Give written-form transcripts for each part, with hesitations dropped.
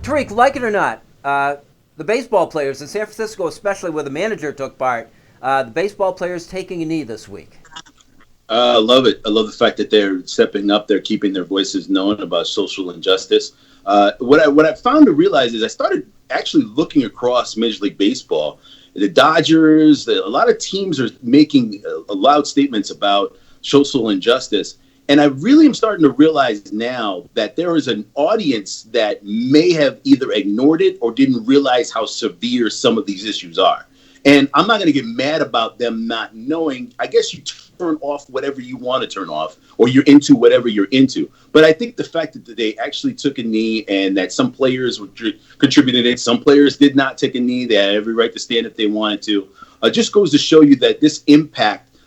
Tariq, like it or not, the baseball players in San Francisco, especially where the manager took part, the baseball players taking a knee this week. I love it. I love the fact that they're stepping up. They're keeping their voices known about social injustice. What I found to realize is I started actually looking across Major League Baseball. The Dodgers, a lot of teams are making loud statements about social injustice. And I really am starting to realize now that there is an audience that may have either ignored it or didn't realize how severe some of these issues are. And I'm not going to get mad about them not knowing. I guess you turn off whatever you want to turn off, or you're into whatever you're into. But I think the fact that they actually took a knee and that some players contributed it, some players did not take a knee, they had every right to stand if they wanted to, just goes to show you that this impact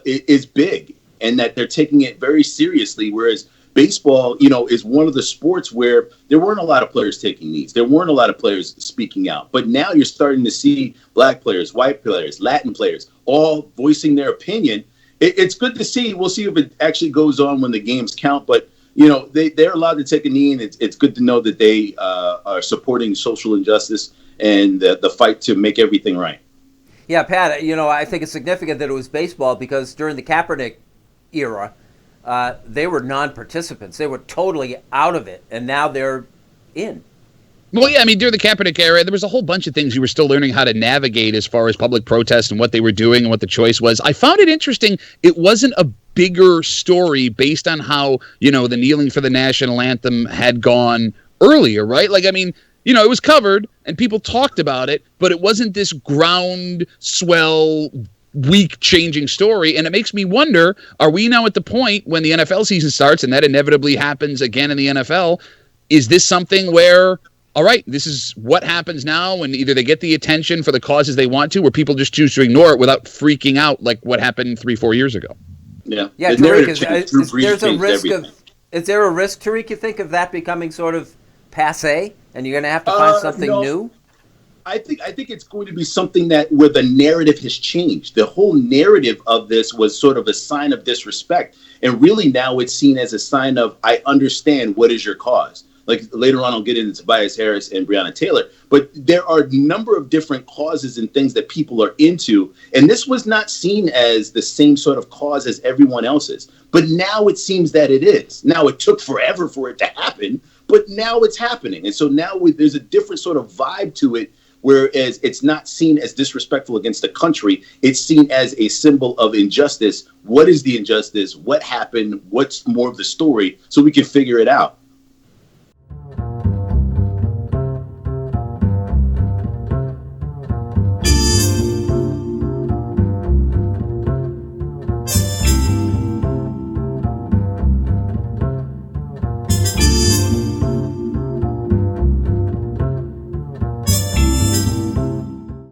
is big and that they're taking it very seriously, whereas baseball, is one of the sports where there weren't a lot of players taking knees. There weren't a lot of players speaking out. But now you're starting to see black players, white players, Latin players, all voicing their opinion. It's good to see. We'll see if it actually goes on when the games count. But, they're allowed to take a knee, and it's good to know that they are supporting social injustice and the fight to make everything right. Yeah, Pat, I think it's significant that it was baseball because during the Kaepernick era, they were non-participants. They were totally out of it, and now they're in. Well, yeah, during the Kaepernick era, there was a whole bunch of things you were still learning how to navigate as far as public protest and what they were doing and what the choice was. I found it interesting. It wasn't a bigger story based on how, the kneeling for the national anthem had gone earlier, right? It was covered and people talked about it, but it wasn't this ground swell week-changing story, and it makes me wonder, are we now at the point when the NFL season starts, and that inevitably happens again in the NFL, is this something where, all right, this is what happens now when either they get the attention for the causes they want to, or people just choose to ignore it without freaking out like what happened 3-4 years ago? Yeah. Tariq, is there a risk, Tariq, you think, of that becoming sort of passé, and you're going to have to find something new? I think it's going to be something where the narrative has changed. The whole narrative of this was sort of a sign of disrespect. And really now it's seen as a sign of, I understand what is your cause. Like later on, I'll get into Tobias Harris and Breonna Taylor. But there are a number of different causes and things that people are into. And this was not seen as the same sort of cause as everyone else's. But now it seems that it is. Now, it took forever for it to happen, but now it's happening. And so now there's a different sort of vibe to it. Whereas it's not seen as disrespectful against the country, it's seen as a symbol of injustice. What is the injustice? What happened? What's more of the story? So we can figure it out.